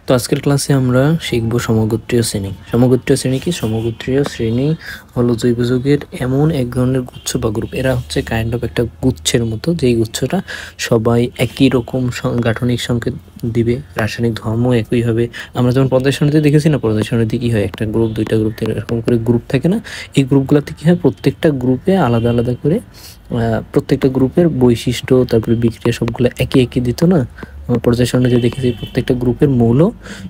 তো আজকের ক্লাসে আমরা শিখব সমগোত্রীয় শ্রেণী। সমগোত্রীয় শ্রেণী কি? সমগোত্রীয় শ্রেণী হলো জৈব যৌগের এমন এক ধরনের গুচ্ছ বা গ্রুপ। এরা হচ্ছে কাইন্ড অফ একটা গুচ্ছের মতো, যেই গুচ্ছটা সবাই একই রকম গাঠনিক সংকেত দিবে, রাসায়নিক ধর্ম একই হবে। আমরা যেমন পর্যায় সারণীতে দেখেছি না, পর্যায় সারণীতে কি হয়, একটা গ্রুপ, দুইটা গ্রুপ, এরকম করে গ্রুপ থাকে না? এই গ্রুপগুলোতে কি হয়, প্রত্যেকটা গ্রুপে আলাদা আলাদা করে প্রত্যেকটা গ্রুপের বৈশিষ্ট্য, তারপরে বিক্রিয়া সবগুলো একই একই দিত না? পর্যায় সারণীতে দেখেছি প্রত্যেকটা গ্রুপের মৌল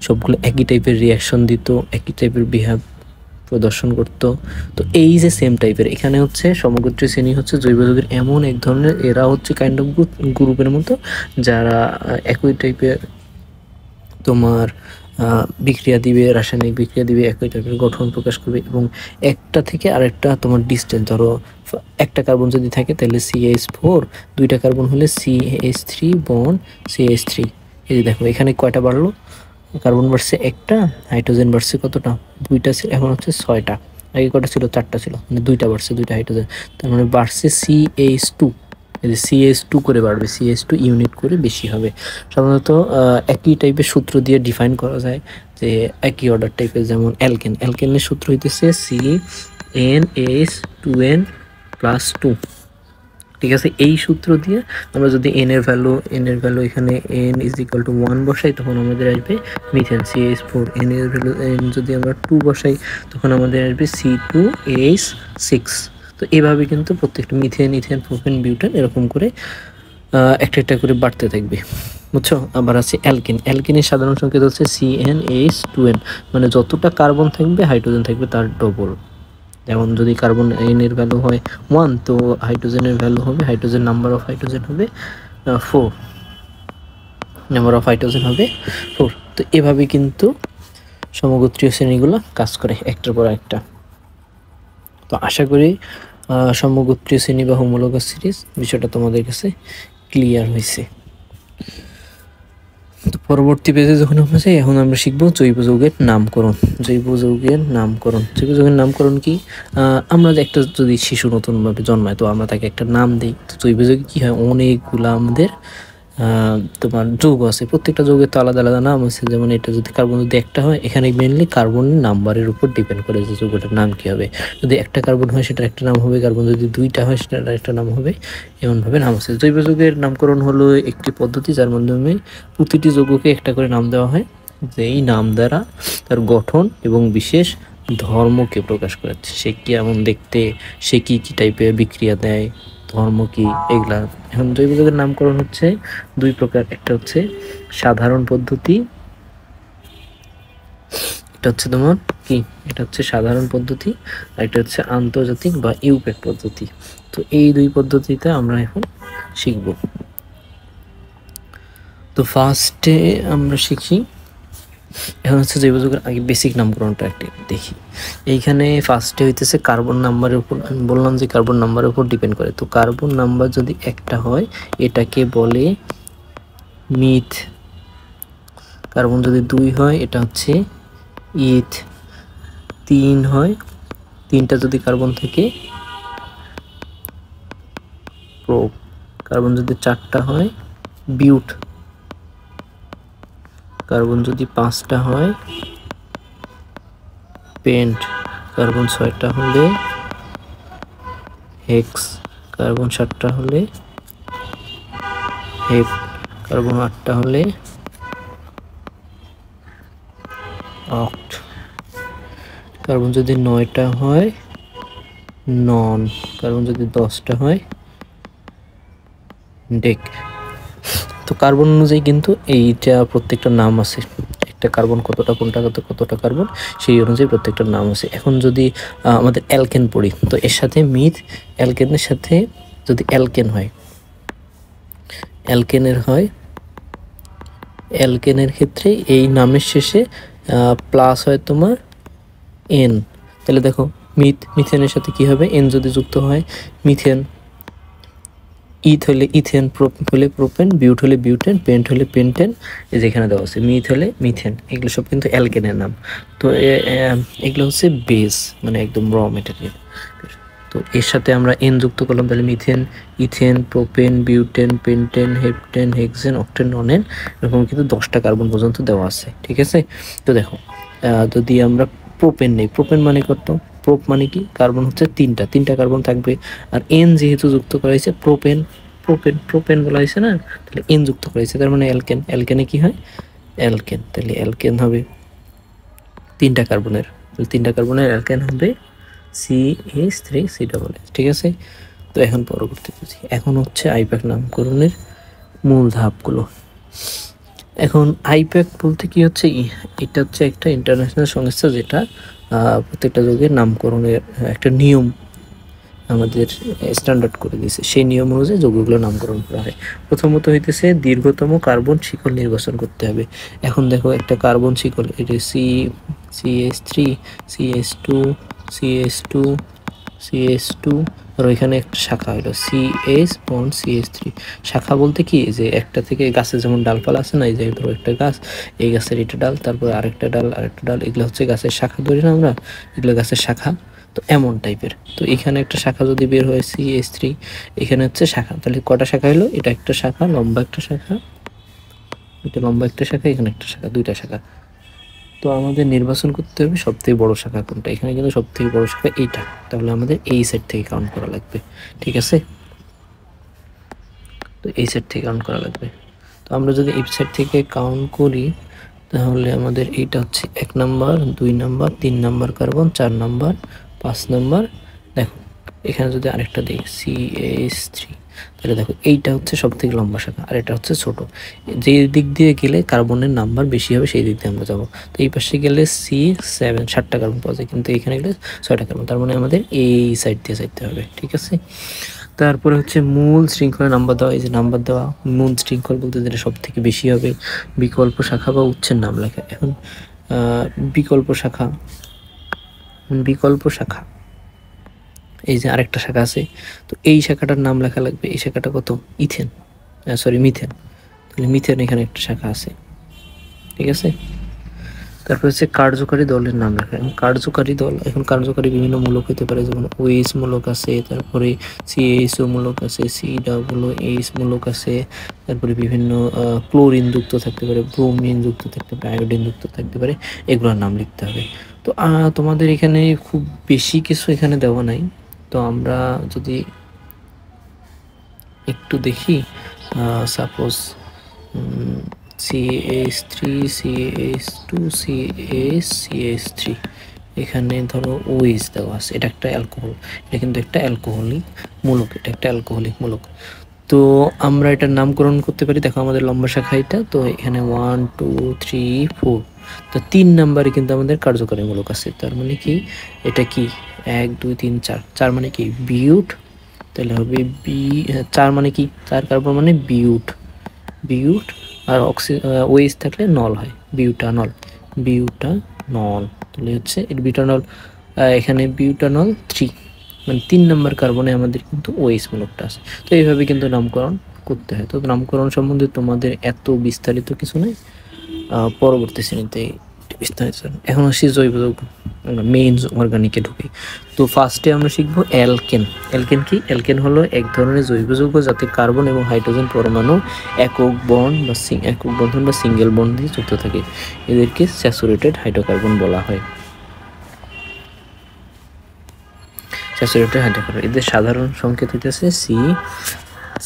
সবগুলো একই টাইপের রিয়াকশন দিত, একই টাইপের বিহেভ প্রদর্শন করত। তো এই যে সেম টাইপের এখানে হচ্ছে সমগোত্রীয় শ্রেণী হচ্ছে জৈব যৌগের এমন এক ধরনের, এরা হচ্ছে কাইন্ড অফ গ্রুপের মতো, যারা একই টাইপের তোমার বিক্রিয়া দিবে, রাসায়নিক বিক্রিয়া দিবে, একই টাইপের গঠন প্রকাশ করবে এবং একটা থেকে আরেকটা তোমার ডিস্টেন্স, ধরো একটা কার্বন যদি থাকে তাহলে CH4, দুইটা কার্বন হলে CH3 বন্ড CH3। এই যে দেখো এখানে কয়টা বাড়লো, কার্বন বাড়ছে একটা, হাইড্রোজেন বাড়ছে কতটা, দুইটা ছিল, এখন হচ্ছে 6টা। আগে কটা ছিল, 4টা ছিল, মানে দুইটা বাড়ছে, দুইটা হাইড্রোজেন, তার মানে বাড়ছে CH2। এই যে CH2 করে বাড়বে, CH2 ইউনিট করে বেশি হবে। সাধারণত একই টাইপের সূত্র দিয়ে ডিফাইন করা যায়, যে একই অর্ডার টাইপের, যেমন অ্যালকেনের সূত্র হইতেছে CnH2n+2। ঠিক আছে, এই সূত্র দিয়ে আমরা যদি এন এর ভ্যালু এখানে n=1 বসাই, তখন আমাদের আসবে মিথেন CH4। এন এর ভ্যালু যদি আমরা 2 বসাই, তখন আমাদের আসবে C2H6। তো এভাবে কিন্তু প্রত্যেকটা মিথেন, ইথেন, প্রোপেন, বিউটেন এরকম করে একটা একটা করে বাড়তে থাকবে, বুঝছো? আবার আছে অ্যালকেনের সাধারণ সংকেত হচ্ছে CnH2n, মানে যতটা কার্বন থাকবে হাইড্রোজেন থাকবে তার ডবল। যেমন যদি কার্বন এর ভ্যালু হয় 1, তো হাইড্রোজেনের ভ্যালু হবে, হাইড্রোজেন নাম্বার অফ হাইড্রোজেন হবে 4, নাম্বার অফ হাইড্রোজেন হবে 4। তো এভাবে কিন্তু সমগোত্রীয় শ্রেণীগুলো কাজ করে একটার পর একটা। তো আশা করি সমগোত্রীয় শ্রেণী বা হোমোলোগাস সিরিজ বিষয়টা তোমাদের কাছে ক্লিয়ার হয়েছে। তো পরবর্তী পেজে যখন আমরা যাই, এখন আমরা শিখবো জৈব যৌগের নামকরণ। জৈব যৌগের নামকরণ কি? আমরা একটা যদি শিশু নতুনভাবে জন্মায়, তো আমরা তাকে একটা নাম দিই। তো জৈব যৌগে কি হয়, অনেকগুলা আমাদের তোমার যৌগ আছে, প্রত্যেকটা যৌগের তো আলাদা আলাদা নাম আছে। যেমন এটা যদি কার্বন যদি একটা হয়, এখানে মেনলি কার্বনের নাম্বারের উপর ডিপেন্ড করে যে যৌগটার নাম কি হবে। যদি একটা কার্বন হয় সেটার একটা নাম হবে, কার্বন যদি দুইটা হয় সেটার একটা নাম হবে, এমনভাবে নাম আছে। জৈব যৌগের নামকরণ হলো একটি পদ্ধতি যার মাধ্যমে প্রতিটি যৌগকে একটা করে নাম দেওয়া হয়, যেই নাম দ্বারা তার গঠন এবং বিশেষ ধর্মকে প্রকাশ করাচ্ছে। সে কেমন দেখতে, সে কি কি টাইপের বিক্রিয়া দেয়, ধর্ম কি, এগুলা। এখন জৈব যৌগের নামকরণ হচ্ছে দুই প্রকার, একটা হচ্ছে সাধারণ পদ্ধতি, এটা হচ্ছে তোমার কি, এটা হচ্ছে সাধারণ পদ্ধতি, আর এটা হচ্ছে আন্তর্জাতিক বা ইউপ্যাক পদ্ধতি। তো এই দুই পদ্ধতিতে আমরা এখন শিখব। তো ফার্স্টে আমরা শিখি, এখন হচ্ছে জৈব যৌগের আগে বেসিক নামকরণটা একটা দেখি। এইখানে ফার্স্টে হইতেছে কার্বন নাম্বারের উপর, আমি বললাম যে কার্বন নাম্বারের উপর ডিপেন্ড করে। তো কার্বন নাম্বার যদি একটা হয় এটাকে বলে মিথ, কার্বন যদি 2 হয় এটা হচ্ছে ইথ, 3 হয়, 3টা যদি কার্বন থেকে প্রোপ, কার্বন যদি 4টা হয় বিউট, কার্বন যদি 5টা হয় পেন্ট, কার্বন 6টা হলে হেক্স, কার্বন 7টা হলে হেপ, কার্বন 8টা হলে অক্ট, কার্বন যদি 9টা হয় নন, কার্বন যদি 10টা হয় ডেক। তো কার্বন অনুযায়ী কিন্তু এইটা প্রত্যেকটা নাম আছে, একটা কার্বন কতটা, কোনটা কতটা কার্বন, সেই অনুযায়ী প্রত্যেকটা নাম আছে। এখন যদি আমাদের অ্যালকেন পড়ি, তো এর সাথে মিথ, অ্যালকেনের সাথে যদি অ্যালকেন হয়, অ্যালকেনের ক্ষেত্রে এই নামের শেষে প্লাস হয় তোমার এন। তাহলে দেখো মিথেনের সাথে কি হবে, এন যদি যুক্ত হয় মিথেন, ইথ হলে ইথেন, প্রোপ হলে প্রোপেন, বিউট হলে বিউটেন, পেন্ট হলে পেন্টেন। এই যেখানে দেওয়া আছে মিথ হলে মিথেন, এগুলো সব কিন্তু অ্যালকেনের নাম। তো এগুলো হচ্ছে বেস, মানে একদম র মেটেরিয়াল। তো তো এর সাথে আমরা এন যুক্ত করলাম, তাহলে methane, ethane, propane, butane, pentane, heptane, hexane, octane, nonane, এরকম কিন্তু 10টা কার্বন পর্যন্ত দেওয়া আছে। ঠিক আছে, তো দেখো যদি আমরা প্রোপেন নেই, প্রোপেন মানে কত, প্রোপ মানে কি, কার্বন হচ্ছে তিনটা কার্বন থাকবে। আর এন যেহেতু যুক্ত করা হয়েছে, প্রোপেন প্রোপেন প্রোপেন বলা হয়েছে না, তাহলে এন যুক্ত করা হয়েছে, তার মানে অ্যালকেন, অ্যালকেনে কি হয়, অ্যালকেন, তাহলে অ্যালকেন হবে 3টা কার্বনের, তাহলে 3টা কার্বনের অ্যালকেন হবে CH3CH। ঠিক আছে, তো এখন পরবর্তী বুঝি, এখন হচ্ছে আইপ্যাক নামকরণের মূল ধাপগুলো। এখন আইপ্যাক বলতে কি হচ্ছে, এটা হচ্ছে একটা ইন্টারন্যাশনাল সংস্থা যেটা প্রত্যেকটা যৌগের নামকরণের একটা নিয়ম আমাদের স্ট্যান্ডার্ড করে দিয়েছে, সেই নিয়ম অনুযায়ী যৌগগুলো নামকরণ করা হয়। প্রথমত হইতেছে দীর্ঘতম কার্বন শিকল নির্বাচন করতে হবে। এখন দেখো একটা কার্বন শিকল, এটা CH3, CH2, CH2, CH2, আর ওইখানে একটা শাখা হলো CH বন্ড CH3। শাখা বলতে কি, যে একটা থেকে গাছের যেমন ডালপালা আছে না, এই যে ধরো একটা গাছ, এই গাছের এটা ডাল, তারপর আরেকটা ডাল, আরেকটা ডাল, এগুলো হচ্ছে গাছের শাখা ধরি না আমরা, এগুলো গাছের শাখা, তো এমন টাইপের। তো এখানে একটা শাখা যদি বের হয় CH3, এখানে হচ্ছে শাখা, তাহলে কটা শাখা হলো, এটা একটা শাখা, লম্বা একটা শাখা, এটা লম্বা একটা শাখা, এখানে একটা শাখা, 2টা শাখা। তো আমাদের নির্বাচন করতে হবে সবথেকে বড় শাখা কোনটা, এখানে কিন্তু সবথেকে বড় শাখা এইটা, তাহলে আমাদের এই সাইড থেকে কাউন্ট করা লাগবে। ঠিক আছে, তো এই সাইড থেকে কাউন্ট করা লাগবে। তো আমরা যদি এই সাইড থেকে কাউন্ট করি, তাহলে আমাদের এইটা হচ্ছে 1 number, 2 number, 3 number carbon, 4 number, 5 number. দেখো এখানে যদি আরেকটা দিই CH3, তাহলে দেখো এইটা হচ্ছে সব থেকে লম্বা শাখা, আর এটা হচ্ছে ছোট। যে দিক দিয়ে গেলে কার্বনের নাম্বার বেশি হবে সেই দিক দিয়ে আমরা যাবো। তো এই পাশে গেলে C7, 7টা কার্বন পাওয়া যায়, কিন্তু এখানে গেলে 6টা কার্বন, তার মানে আমাদের এই সাইড দিয়ে যাইতে হবে। ঠিক আছে, তারপরে হচ্ছে মূল শৃঙ্খলা নাম্বার দেওয়া, এই যে নাম্বার দেওয়া, মূল শৃঙ্খল বলতে যেটা সব থেকে বেশি হবে, বিকল্প শাখা বা উৎসের নাম লেখা। এখন বিকল্প শাখা, বিকল্প শাখা, এই যে আরেকটা শাখা আছে, তো এই শাখাটার নাম লেখা লাগবে। এই শাখাটা কত, ইথেন, সরি মিথেন, তাহলে মিথেন এখানে একটা শাখা আছে। ঠিক আছে, তারপর হচ্ছে কার্যকারী দলের নাম লেখা। এখন কার্যকারী দল, এখন কার্যকারী বিভিন্ন মূলক হতে পারে, যেমন OH মূলক আছে, তারপরে CHO মূলক আছে, COOH মূলক আছে, তারপরে বিভিন্ন ক্লোরিন যুক্ত থাকতে পারে, ব্রোমিন যুক্ত থাকতে পারে, আয়োডিন যুক্ত থাকতে পারে, এগুলোর নাম লিখতে হবে। তো তোমাদের এখানে খুব বেশি কিছু এখানে দেওয়া নাই, তো আমরা যদি একটু দেখি, সাপোজ CH3, CH2, CH3, এখানে ধরো OH দেওয়া আছে, এটা একটা অ্যালকোহল, এটা কিন্তু একটা অ্যালকোহলিক মূলক, এটা একটা অ্যালকোহলিক মূলক। তো আমরা এটার নামকরণ করতে পারি, দেখো আমাদের লম্বা শাখা এটা, তো এখানে 1 2 3 4, তো 3 নাম্বারে কিন্তু আমাদের কার্যকারী মূলক আছে, তার মানে কি এটা কি 1 2 3 4, 4 মানে কি বিউট, তাহলে হবে 4 মানে কি 4 কার্বন মানে বিউট, বিউট, আর OH থাকলে নল হয়, বিউটানল, বিউটানল, তাহলে হচ্ছে বিউটানল, এখানে বিউটানল 3, মানে 3 নাম্বার কার্বনে আমাদের কিন্তু OH মূলকটা আছে। তো এইভাবে কিন্তু নামকরণ করতে হয়। তো নামকরণ সম্বন্ধে তোমাদের এত বিস্তারিত কিছু নেই, পরবর্তী শ্রেণীতে বিস্তারিত। এখন আসি জৈব যৌগ, মেইন অর্গানিকে ঢুকি। তো ফার্স্টে আমরা শিখবো অ্যালকেন। অ্যালকেন কি, অ্যালকেন হলো এক ধরনের জৈব যৌগ যাতে কার্বন এবং হাইড্রোজেন পরমাণু একক বন্ড বা একক বন্ধন বা সিঙ্গেল বন্ড দিয়ে যুক্ত থাকে, এদেরকে স্যাচুরেটেড হাইড্রোকার্বন বলা হয়। স্যাচুরেটেড হাইড্রোকার্বন, এদের সাধারণ সংকেত হইতেছে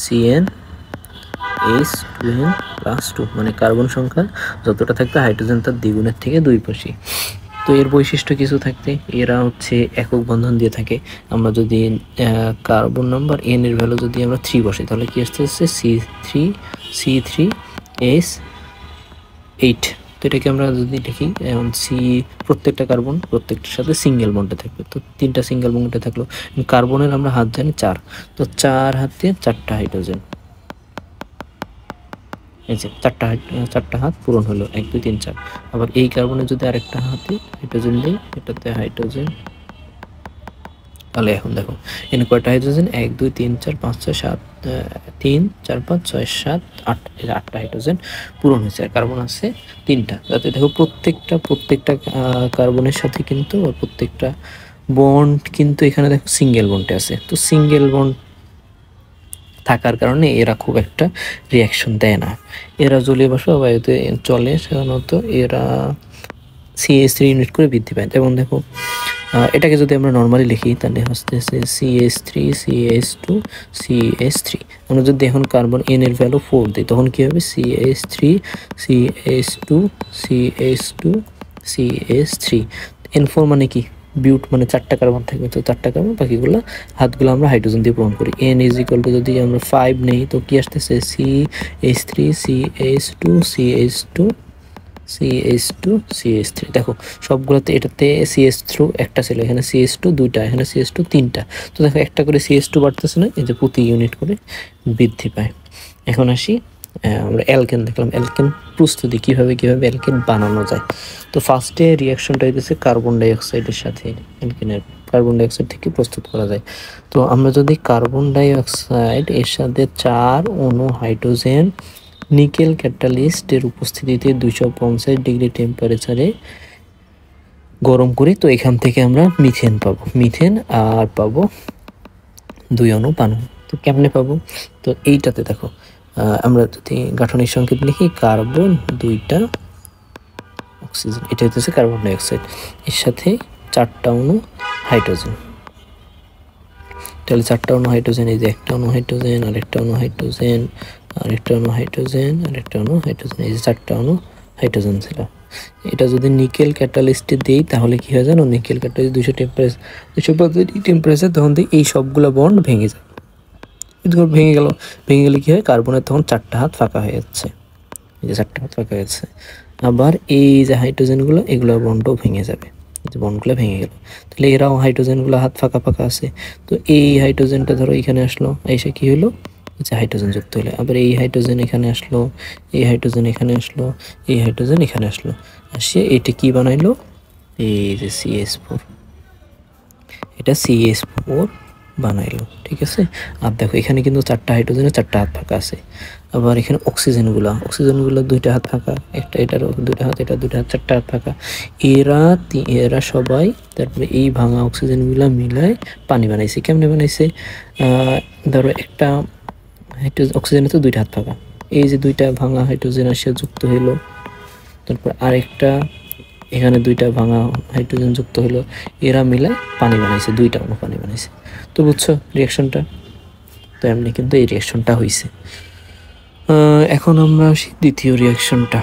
CnH2n+2, মানে কার্বন সংখ্যা যতটা থাকবে হাইড্রোজেন তার দ্বিগুণের থেকে 2 বেশি। তো এর বৈশিষ্ট্য কিছু থাকতে, এরা হচ্ছে একক বন্ধন দিয়ে থাকে। আমরা যদি কার্বন নাম্বার n এর ভ্যালু যদি আমরা 3 বসাই, তাহলে কি আসছে C3H8। তো এটাকে আমরা যদি দেখি, এখন প্রত্যেকটা কার্বন প্রত্যেকটার সাথে সিঙ্গেল বন্ডে থাকবে, তো 3টা সিঙ্গেল বন্ডে থাকলো। কার্বনের আমরা হাত জানি 4, তো 4 হাতে 4টা হাইড্রোজেন, এই যে 4টা হাত পূরণ হলো, 1 2 3 4। আবার এই কার্বনে যদি আরেকটা হাতে হাইড্রোজেন দিই, এটাতে হাইড্রোজেন, তাহলে এখন দেখো এখানে কয়টা হাইড্রোজেন, 1 2 3 4 5 6 7, 3 4 5 6 7 8, এই 8টা হাইড্রোজেন পূরণ হয়েছে, আর কার্বন আছে 3টা। যাতে দেখো প্রত্যেকটা কার্বনের সাথে কিন্তু প্রত্যেকটা বন্ড কিন্তু এখানে দেখো সিঙ্গেল বন্ডে আছে, তো সিঙ্গেল বন্ড থাকার কারণে এরা খুব একটা রিয়াকশন দেয় না। এরা জলীয় বাষ্প বায়ুতে চলে সাধারণত, এরা CH3 ইউনিট করে বৃদ্ধি পায়। যেমন দেখো এটাকে যদি আমরা নর্মালি লিখি তাহলে হচ্ছে CH3 CH2 CH3। আমরা যদি এখন কার্বন N এর ভ্যালু 4 দিই তখন কী হবে CH3 CH2 CH2 CH3। N4 মানে কি, বিউট মানে 4টা কার্বন থাকবে, তো 4টা কার্বন, বাকিগুলো হাতগুলো আমরা হাইড্রোজেন দিয়ে পূরণ করি। N = যদি আমরা 5 নেই তো কি আসতেছে CH3 CH2 CH2 CH2 CH3। দেখো সবগুলোতে এটাতে CH3 একটা ছিল, এখানে CH2 দুইটা, এখানে CH2 তিনটা, তো দেখো একটা করে CH2 বাড়তেছে না, এই যে প্রতি ইউনিট করে বৃদ্ধি পায়। এখন আসি আমরা অ্যালকেন দেখলাম, অ্যালকেন প্রস্তুতি কীভাবে অ্যালকেন বানানো যায়। তো ফার্স্টে রিয়াকশনটা হইতেছে কার্বন ডাইঅক্সাইডের সাথে, অ্যালকেনের কার্বন ডাইঅক্সাইড থেকে প্রস্তুত করা যায়। তো আমরা যদি কার্বন ডাইঅক্সাইড এর সাথে 4 অণু হাইড্রোজেন নিকেল ক্যাটালিস্টের উপস্থিতিতে 250 ডিগ্রি টেম্পারেচারে গরম করি, তো এখান থেকে আমরা মিথেন পাবো, মিথেন আর পাবো 2 অণু পানো। তো কেমনে পাবো, তো এইটাতে দেখো আমরা যদি গাঠনিক সংকেত লিখি কার্বন 2টা অক্সিজেন, এটা হচ্ছে কার্বন ডাইঅক্সাইড, এর সাথে 4টা অণু হাইড্রোজেন, তাহলে 4টা অণু হাইড্রোজেন, এই যে একটা অণু হাইড্রোজেন, আরেকটা অণু হাইড্রোজেন, আরেকটা অণু হাইড্রোজেন, আরেকটা অণু হাইড্রোজেন, এই যে 4টা অণু হাইড্রোজেন ছিল। এটা যদি নিকেল ক্যাটালিস্টে দিই তাহলে কি হয় জানো, নিকেল ক্যাটালিস্ট 250 টেম্পারেচার তখন এই সবগুলো বন্ড ভেঙে যায়। ভেঙে গেলে কি হয়, কার্বনের তখন 4টা হাত ফাঁকা হয়ে যাচ্ছে, এই যে 4টা হাত ফাঁকা হয়েছে। আবার এই যে হাইড্রোজেনগুলো এগুলো বন্ডও ভেঙে যাবে, যে বন্ডগুলো ভেঙে গেল, তাহলে এরাও হাইড্রোজেনগুলো হাত ফাঁকা আছে। তো এই হাইড্রোজেনটা ধরো এখানে আসলো, এসে কি হলো, যে হাইড্রোজেন যুক্ত হলো। আবার এই হাইড্রোজেন এখানে আসলো, এই হাইড্রোজেন এখানে আসলো, এই হাইড্রোজেন এখানে আসলো, আসে এটা কি বানাইলো, এই যে CH4, এটা CH4 বানাইলো, ঠিক আছে। আর দেখো এখানে কিন্তু 4টা হাইড্রোজেনের 4টা হাত ফাঁকা আছে। আবার এখানে অক্সিজেনগুলো 2টা হাত ফাঁকা, একটা এটারও 2টা হাত, এটা 2টা হাত, 4টা হাত ফাঁকা, এরা সবাই তারপরে এই ভাঙা অক্সিজেনগুলো মিলায় পানি বানাইছে। কেমনে বানাইছে, ধরো একটা হাইড্রোজেন, অক্সিজেনের তো 2টা হাত ফাঁকা, এই যে 2টা ভাঙা হাইড্রোজেন আসে যুক্ত হলো, তারপর আরেকটা এখানে 2টা ভাঙা হাইড্রোজেন যুক্ত হলো, এরা মিলে পানি বানাইছে, 2টা অণু পানি বানাইছে। তো বুঝছো রিয়াকশনটা, তো এমনি কিন্তু এই রিয়াকশনটা হয়েছে। এখন আমরা আসি দ্বিতীয় রিয়াকশনটা,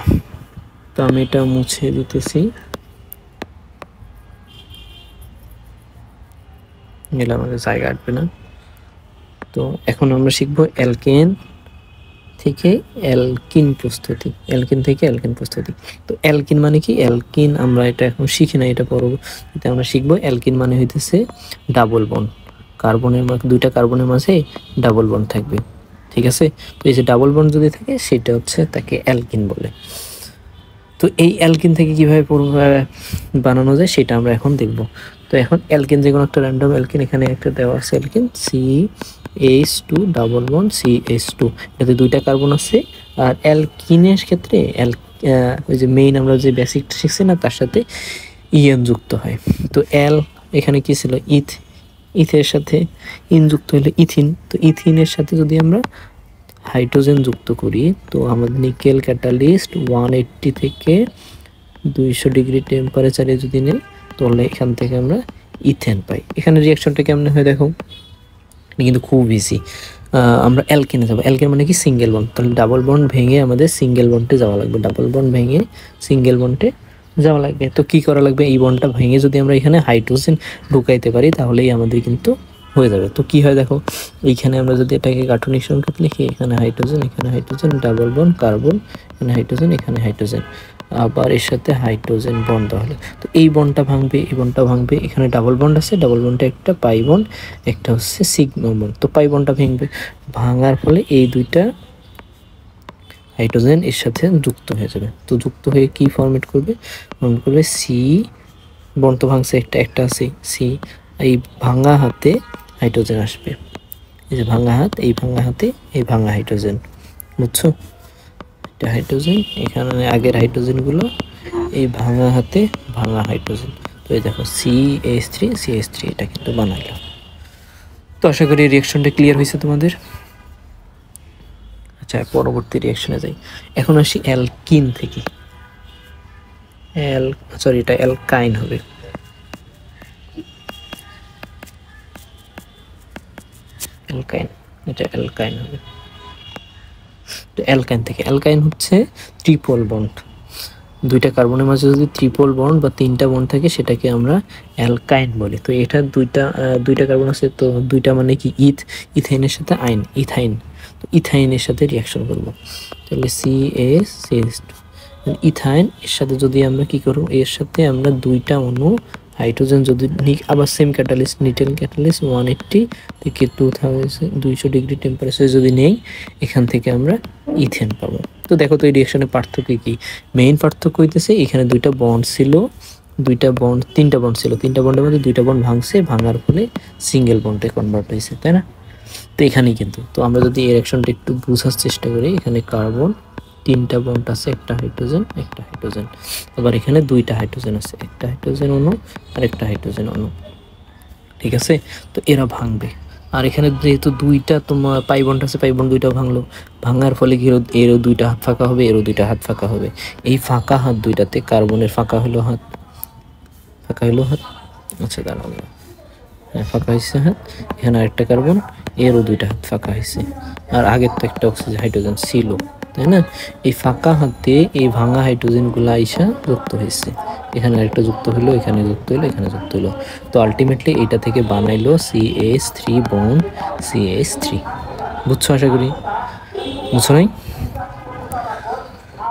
তো আমি এটা মুছে দিতেছি, গেলে আমাদের জায়গা আটবে না। তো এখন আমরা শিখবো অ্যালকেন থেকে অ্যালকিন প্রস্তুতি, অ্যালকিন থেকে অ্যালকিন প্রস্তুতি। তো অ্যালকিন মানে কি, অ্যালকিন আমরা এটা এখন শিখি না, এটা পরবর্তীতে আমরা শিখবো। অ্যালকিন মানে হইতেছে ডাবল বন্ড, কার্বনের 2টা কার্বনের মাঝে ডাবল বন্ড থাকবে, ঠিক আছে। তো এই যে ডাবল বন্ড যদি থাকে সেটা হচ্ছে তাকে অ্যালকিন বলে। তো এই অ্যালকিন থেকে কীভাবে বানানো যায় সেটা আমরা এখন দেখব। তো এখন অ্যালকিন যে কোনো একটা র্যান্ডম অ্যালকিন, এখানে একটা দেওয়া আছে alkyne CH2 double bond CH2, এটাতে 2টা কার্বন আছে। আর অ্যালকিনের ক্ষেত্রে ওই যে মেইন আমরা যে বেসিকটা শিখছি না তার সাথে ইন যুক্ত হয়। তো এখানে কি ছিল, ইথের সাথে ইন যুক্ত হলে ইথিন, তো ইথিনের সাথে যদি আমরা হাইড্রোজেন যুক্ত করি তো আমাদের নিকেল ক্যাটালিস্ট 180 থেকে 200 ডিগ্রি টেম্পারেচারে যদি নেই তাহলে এখান থেকে আমরা ইথেন পাই। এখানে রিয়াকশনটা কেমন হয় দেখো, কিন্তু খুব ইজি। আমরা অ্যালকেনে যাবো, অ্যালকেন মানে কি সিঙ্গেল বন্ড, তাহলে ডাবল বন্ড ভেঙে আমাদের সিঙ্গেল বন্ডে যাওয়া লাগবে, ডাবল বন্ড ভেঙে সিঙ্গেল বন্ডে যাওয়া লাগবে। তো কি করা লাগবে, এই বন্ডটা ভেঙে যদি আমরা এখানে হাইড্রোজেন ঢুকাইতে পারি তাহলেই আমাদের কিন্তু হয়ে যাবে। তো কি হয় দেখো, এইখানে আমরা যদি এটাকে গাঠনিক সংকেত লিখি, এখানে হাইড্রোজেন, এখানে হাইড্রোজেন, ডাবল বন্ড কার্বন, এখানে হাইড্রোজেন, এখানে হাইড্রোজেন, আবার এর সাথে হাইড্রোজেন বন্ড হলে তো এই বন্ডটা ভাঙবে, এই বন্ডটা ভাঙবে, এখানে ডাবল বন্ড আছে, ডাবল বন্ডটা একটা পাই বন্ড, একটা হচ্ছে সিগমা বন্ড। তো পাই বন্ডটা ভাঙবে, ভাঙার ফলে এই 2টা হাইড্রোজেন এর সাথে যুক্ত হয়ে যাবে। তো যুক্ত হয়ে কি ফরমেট করবে, সি বন্ড তো ভাঙছে, একটা আছে সি, এই ভাঙা হাতে হাইড্রোজেন আসবে, এই যে ভাঙা হাত, এই ভাঙা হাতে এই ভাঙা হাইড্রোজেন, বুঝছো, এটা হাইড্রোজেন, এখানে আগের হাইড্রোজেনগুলো এই ভাঙা হাতে ভাঙা হাইড্রোজেন। তো এই দেখো CH3 এটা কিন্তু বানাইলো। তো আশা করি রিয়াকশনটা ক্লিয়ার হয়েছে তোমাদের। আচ্ছা পরবর্তী রিয়াকশনে যাই। এখন আসি অ্যালকিন থেকে। এটা অ্যালকাইন হবে। এটা অ্যালকাইন হবে। তো অ্যালকাইন থেকে, অ্যালকাইন হচ্ছে ট্রিপল বন্ড। দুইটা কার্বনের মাঝে যদি ট্রিপল বন্ড বা তিনটা বন্ড থাকে সেটাকে আমরা অ্যালকাইন বলি। তো এটা দুইটা কার্বন আছে, তো দুইটা মানে কি ইথাইনের সাথে ইথাইন। তো ইথাইনের সাথে রিয়াকশন করবো, তাহলে CH2 ইথাইন এর সাথে যদি আমরা কি করব, এর সাথে আমরা দুইটা অণু হাইড্রোজেন যদি আবার সেম ক্যাটালিস্ট, নিটেল ক্যাটালিস্ট 180 থেকে 200 ডিগ্রি টেম্পারেচার যদি নেই, এখান থেকে আমরা ইথেন পাবো। তো দেখো তো এই রিয়াকশনের পার্থক্য কি? মেইন পার্থক্য হইতেছে এখানে তিনটা বন্ড ছিল, তিনটা বন্ডের মধ্যে দুইটা বন্ড ভাঙার ফলে সিঙ্গেল বন্ডে কনভার্ট হয়েছে, তাই না? তো এখানেই কিন্তু, তো আমরা যদি এই রিয়াকশনটা একটু বোঝার চেষ্টা করি, এখানে কার্বন তিনটা বন্ড আছে, একটা হাইড্রোজেন। আবার এখানে দুইটা হাইড্রোজেন আছে, একটা হাইড্রোজেন অণু আর একটা হাইড্রোজেন অণু, ঠিক আছে? তো এরা ভাঙবে। আর এখানে যেহেতু দুইটা তোমার পাই বন্ড আছে, পাই বন্ড দুইটা ভাঙার ফলে কি এরও দুইটা হাত ফাঁকা হবে, এরও দুইটা হাত ফাঁকা হবে। এই ফাঁকা হাত দুইটাতে কার্বনের ফাঁকা হলো হাত, আচ্ছা দাঁড়াও, হ্যাঁ ফাঁকা হয়েছে হাত। এখানে আরেকটা কার্বন, এরও দুইটা হাত ফাঁকা হয়েছে। আর আগের তো একটা অক্সিজেন হাইড্রোজেন ছিল, তাই না? এই ফাঁকা হাতে এই ভাঙা হাইড্রোজেনগুলো আইসা যুক্ত হয়েছে, এখানে আরেকটা যুক্ত হলো, এখানে যুক্ত হলো, এখানে যুক্ত হলো। তো আলটিমেটলি এটা থেকে বানাইলো CH3 বন্ড CH3। বুঝছো? আশা করি বুঝছো নাই?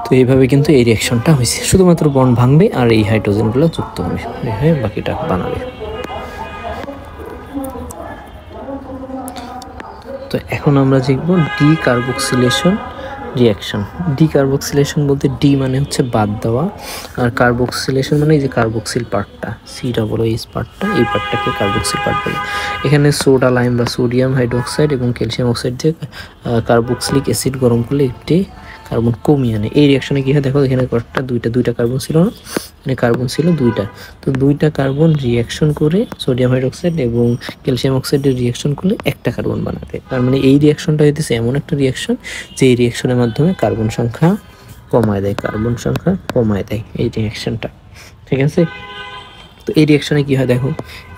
তো এইভাবে কিন্তু এই রিয়াকশনটা হয়েছে, শুধুমাত্র বন্ড ভাঙবে আর এই হাইড্রোজেনগুলো যুক্ত হবে, হ্যাঁ বাকিটা বানাবে। তো এখন আমরা দেখব ডিকার্বক্সিলেশন রিয়াকশন। ডিকার্বক্সিলেশন বলতে ডি মানে হচ্ছে বাদ দেওয়া, আর কার্বক্সিলেশন মানে এই যে কার্বক্সিল পার্টটা, COOH পার্টটা, এই পার্টটাকে কার্বক্সিল পার্ট বলে। এখানে সোডা লাইম বা সোডিয়াম হাইড্রোক্সাইড এবং ক্যালসিয়াম অক্সাইড দিয়ে কার্বক্সিলিক অ্যাসিড গরম করলে একটি কার্বন কমিয়ে আনে। এই রিয়াকশনে কি হয় দেখো, এখানে দুইটা কার্বন ছিল না, এখানে কার্বন ছিল দুইটা। তো দুইটা কার্বন রিয়াকশন করে সোডিয়াম হাইড্রোক্সাইড এবং ক্যালসিয়াম অক্সাইডের রিয়াকশন করলে একটা কার্বন বানাবে। তার মানে এই রিয়াকশনটা হইতেছে এমন একটা রিয়াকশন যে এই রিয়াকশনের মাধ্যমে কার্বন সংখ্যা কমায় দেয়, এই রিয়াকশনটা, ঠিক আছে? তো এই রিয়াকশনে কি হয় দেখো,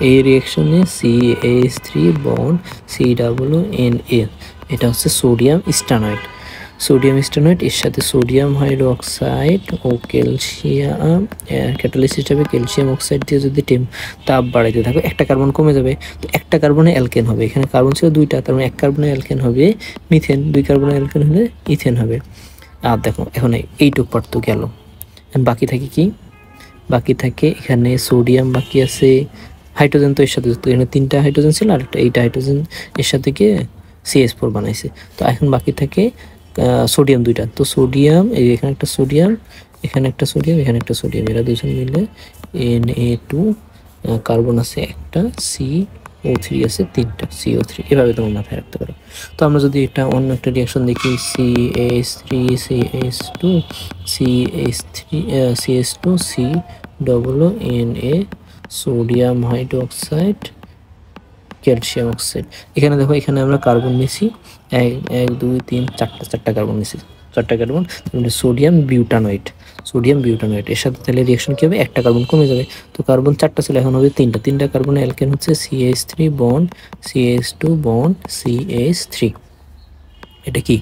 এই রিয়াকশনে CH3 বন্ড COONA, এটা হচ্ছে সোডিয়াম স্টানয়েড। এর সাথে সোডিয়াম হাইড্রোক্সাইড ও ক্যালসিয়াম ক্যাটালিস্ট হিসাবে ক্যালসিয়াম অক্সাইড দিয়ে যদি তাপ বাড়াইতে থাকো, একটা কার্বন কমে যাবে। তো একটা কার্বনে অ্যালকেন হবে, এখানে কার্বন ছিল দুইটা, তার মানে এক কার্বনে অ্যালকেন হবে মিথেন, দুই কার্বনে অ্যালকেন হলে ইথেন হবে। আর দেখো এখন এইটুক পার্ট তো গেল, বাকি থাকে কি? বাকি থাকে এখানে সোডিয়াম বাকি আছে, হাইড্রোজেন তো এর সাথে যুক্ত, এখানে তিনটা হাইড্রোজেন ছিল আর এইটা হাইড্রোজেন এর সাথে গিয়ে CH4 বানাইছে। তো এখন বাকি থাকে সোডিয়াম দুইটা, তো সোডিয়াম এখানে একটা সোডিয়াম, এখানে একটা সোডিয়াম, এখানে একটা সোডিয়াম, এরা দুজন মিলে Na2, কার্বন আছে একটা, CO3 আছে তিনটা, CO3, এভাবে তোমার মাথায় রাখতে পারো। তো আমরা যদি এটা অন্য একটা রিয়াকশন দেখি, CH2 COONA, sodium hydroxide calcium oxide. এখানে দেখো, এখানে আমরা কার্বন নিছি 1 2 3 চারটা কার্বন নিছি, চারটা কার্বন, সোডিয়াম বিউটানয়েড, এর সাথে তাহলে রিয়াকশন কি হবে, একটা কার্বন কমে যাবে। তো কার্বন চারটা ছিল, এখন হবে তিনটা কার্বনের অ্যালকেন হচ্ছে CH3 bond CH2 bond CH3। এটা কি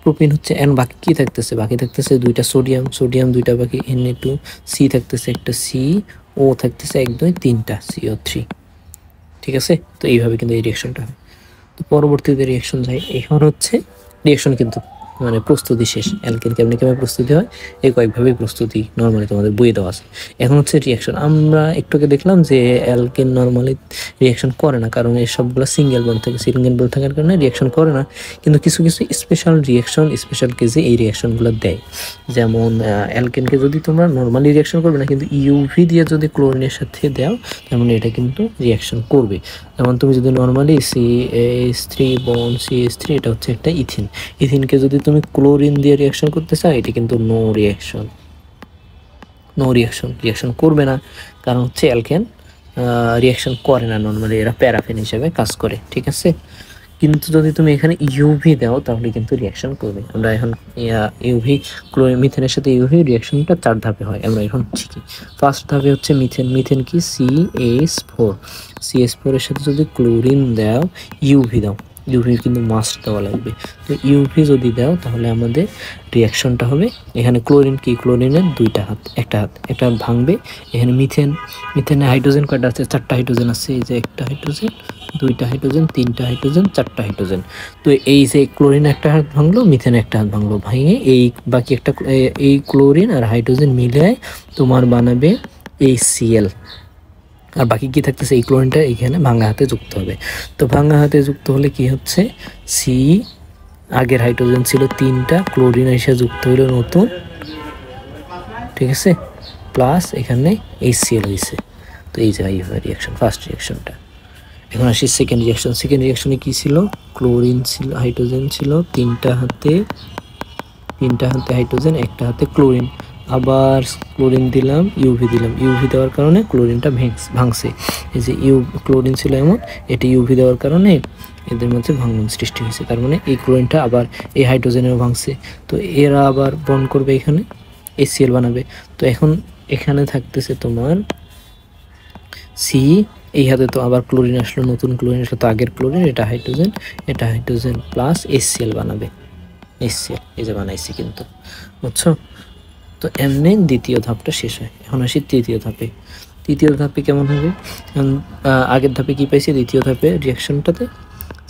প্রোপিন হচ্ছে। এখন বাকি কি থাকতেছে, দুইটা সোডিয়াম দুইটা বাকি, Na2, C থাকতেছে একটা, CO থাকতেছে 1 2 3টা CO3, ঠিক আছে? তো এইভাবে কিন্তু এই রিয়াকশনটা হয়। তো পরবর্তীতে রিয়াকশন যাই, এখন হচ্ছে রিয়াকশন কিন্তু মানে প্রস্তুতি শেষ। অ্যালকেন কেমনি প্রস্তুতি হয়, এই কয়েকভাবেই প্রস্তুতি নর্মালি তোমাদের বইয়ে দেওয়া আছে। এখন হচ্ছে রিয়াকশন। আমরা একটুকে দেখলাম যে অ্যালকেন নর্মালি রিয়াকশন করে না, কারণ এই সবগুলো সিঙ্গেল বন্ড থাকার কারণে রিয়াকশন করে না। কিন্তু কিছু স্পেশাল কেসে এই রিয়াকশনগুলো দেয়। যেমন অ্যালকেনকে যদি তোমরা নর্মালি রিয়াকশন করবে না, কিন্তু ইউভি দিয়ে যদি ক্লোরিনের সাথে দাও, তেমন এটা কিন্তু রিয়াকশন করবে। যেমন তুমি যদি নর্মালি CH3 বন্ড CH3, এটা হচ্ছে একটা ইথিনকে যদি তুমি ক্লোরিন দিয়ে রিয়াকশন করতে চাও, এটা কিন্তু নো রিয়াকশন করবে না। কারণ হচ্ছে অ্যালকেন রিয়াকশন করে না নর্মালি, এরা প্যারাফিন হিসেবে কাজ করে, ঠিক আছে। কিন্তু যদি তুমি এখানে ইউভি দাও তাহলে কিন্তু রিয়াকশন করবে। আমরা এখন ইউভি মিথেনের সাথে ইউভি রিয়াকশনটা 4 ধাপে হয়, আমরা এখন শিখি। ফার্স্ট ধাপে হচ্ছে মিথেন। মিথেন কি CH4, CH4 এর সাথে যদি ক্লোরিন দাও, ইউভি দাও, ইউভি কিন্তু মাস্ট দেওয়া লাগবে। তো ইউভি যদি দাও তাহলে আমাদের রিয়াকশনটা হবে, এখানে ক্লোরিন কি, ক্লোরিনের একটা হাত ভাঙবে। এখানে মিথেনের হাইড্রোজেন কয়টা আছে, 4টা হাইড্রোজেন আছে, এই যে একটা হাইড্রোজেন, 2টা হাইড্রোজেন, 3টা হাইড্রোজেন, 4টা হাইড্রোজেন। তো এই যে ক্লোরিন একটা হাত ভাঙলো, মিথেন একটা হাত ভাঙলো, ভেঙে এই বাকি একটা এই ক্লোরিন আর হাইড্রোজেন মিলে তোমার বানাবে HCl। আর বাকি কি থাকতেছে, এই ক্লোরিনটা এখানে ভাঙা হাতে যুক্ত হবে। তো ভাঙা হাতে যুক্ত হলে কি হচ্ছে, সি আগের হাইড্রোজেন ছিল 3টা, ক্লোরিন এসে যুক্ত হলো নতুন, ঠিক আছে, প্লাস এখানে HCl হয়েছে। তো এই যে রিয়াকশন, ফার্স্ট রিয়াকশনটা। এখন আসি সেকেন্ড রিয়াকশন। সেকেন্ড রিয়াকশনে কি ছিল, ক্লোরিন ছিল, হাইড্রোজেন ছিল 3টা হাতে হাইড্রোজেন, একটা হাতে ক্লোরিন, আবার ক্লোরিন দিলাম, ইউভি দিলাম, ইউভি দেওয়ার কারণে ক্লোরিনটা ভাঙছে। এই যে ক্লোরিন ছিল এমন, এটি ইউভি দেওয়ার কারণে এদের মধ্যে ভাঙন সৃষ্টি হয়েছে। তার মানে এই ক্লোরিনটা আবার এই হাইড্রোজেনেও ভাঙছে, তো এরা আবার বন্ড করবে, এখানে HCl বানাবে। তো এখন এখানে থাকতেছে তোমার সি, এই হাতে তো আবার ক্লোরিন আসলো, নতুন ক্লোরিন আসলো, তো আগের ক্লোরিন, এটা হাইড্রোজেন প্লাস HCl বানাবে, HCl এই যে বানাইছি কিন্তু, বুঝছো। তো এমনি দ্বিতীয় ধাপটা শেষ হয়। এখন আসি তৃতীয় ধাপে। তৃতীয় ধাপে কেমন হবে, আগের ধাপে কি পাইছি, দ্বিতীয় ধাপে রিয়াকশনটাতে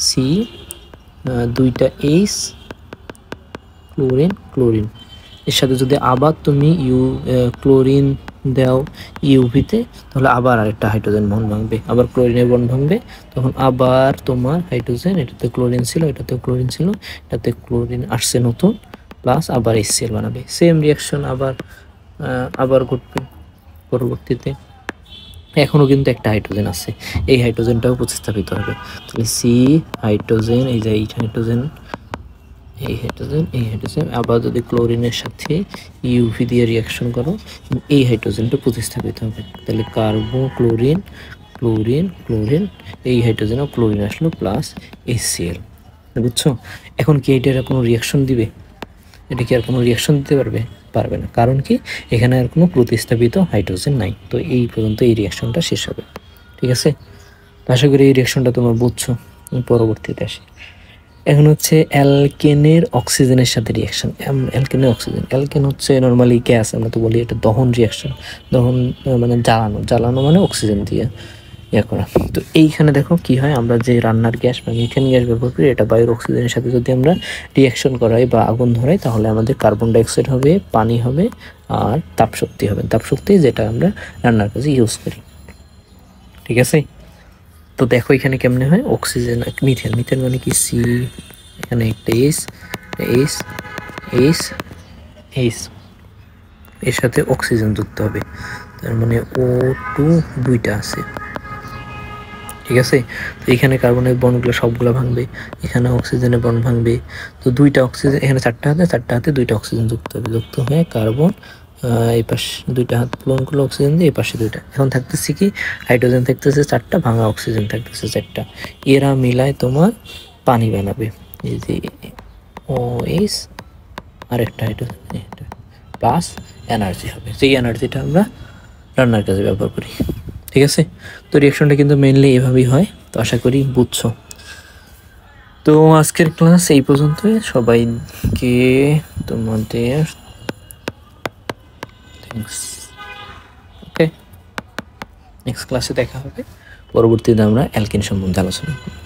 সি 2টা H, ক্লোরিন এর সাথে যদি আবার তুমি ক্লোরিন দাও ইউভিতে, তাহলে আবার আরেকটা হাইড্রোজেন বন্ড ভাঙবে, আবার ক্লোরিনের বন্ড ভাঙবে, তখন আবার তোমার হাইড্রোজেন, এটাতে ক্লোরিন ছিল, এটাতেও ক্লোরিন ছিল, এটাতে ক্লোরিন আসছে নতুন, প্লাস আবার HCl বানাবে। সেম রিয়াকশন আবার ঘটবে পরবর্তীতে। এখনও কিন্তু একটা হাইড্রোজেন আছে, এই হাইড্রোজেনটাও প্রতিস্থাপিত হবে। তাহলে সি হাইড্রোজেন, এই যে এই হাইড্রোজেন, আবার যদি ক্লোরিনের সাথে ইউভি দিয়ে রিয়াকশন করো, এই হাইড্রোজেনটা প্রতিস্থাপিত হবে। তাহলে কার্বো ক্লোরিন, এই হাইড্রোজেনও ক্লোরিন আসলো, প্লাস HCl, বুঝছো। এখন কি এটার কোনো রিয়াকশন দিবে, এটা কি আর কোনো রিয়াকশন দিতে পারবে না, কারণ কি এখানে আর কোনো প্রতিস্থাপিত হাইড্রোজেন নাই। তো এই পর্যন্ত এই রিয়াকশনটা শেষ হবে, ঠিক আছে। আশা করি এই রিয়াকশনটা তোমরা বুঝছো। পরবর্তীতে আসি, এখন হচ্ছে অ্যালকেনের অক্সিজেনের সাথে রিয়াকশন। অ্যালকেন হচ্ছে নর্মালি গ্যাস, আমরা তো বলি এটা দহন রিয়াকশন। দহন মানে জ্বালানো মানে অক্সিজেন দিয়ে ইয়ে করা। তো এইখানে দেখো কি হয়, আমরা যে রান্নার গ্যাস বা মিথেন গ্যাস ব্যবহার করি, এটা বায়ুর অক্সিজেনের সাথে যদি আমরা রিয়াকশন করাই বা আগুন ধরাই, তাহলে আমাদের কার্বন ডাইঅক্সাইড হবে, পানি হবে, আর তাপশক্তি হবে। তাপশক্তি যেটা আমরা রান্নার কাজে ইউজ করি, ঠিক আছে। তো দেখো এখানে কেমনে হয়, অক্সিজেন মিথেন মানে কি সি, এখানে একটা এইচ এর সাথে অক্সিজেন যুক্ত হবে, তার মানে O2 2টা আছে, ঠিক আছে। তো এখানে কার্বনের বন্ডগুলো সবগুলো ভাঙবে, এখানে অক্সিজেনের বন্ড ভাঙবে। তো 2টা অক্সিজেন, এখানে 4টা হাতে 2টা অক্সিজেন যুক্ত হয়ে কার্বন, এই পাশে 2টা হাত পূরণ করলে অক্সিজেন দিয়ে, এই পাশে 2টা। এখন থাকতেছে কি, হাইড্রোজেন থাকতেছে 4টা, ভাঙা অক্সিজেন থাকতেছে 4টা, এরা মিলায় তোমার পানি বানাবে। এই যে OH আর একটা হাইড্রোজেন, প্লাস এনার্জি হবে, সেই এনার্জিটা আমরা রান্নার কাজে ব্যবহার করি, ঠিক আছে। তো রিয়াকশনটা কিন্তু মেইনলি এভাবেই হয়। তো আশা করি বুঝছো। তো আজকের ক্লাস এই পর্যন্তই। সবাইকে তোমাদের ওকে, নেক্সট ক্লাসে দেখা হবে। পরবর্তীতে আমরা অ্যালকেন সম্বন্ধে আলোচনা করব।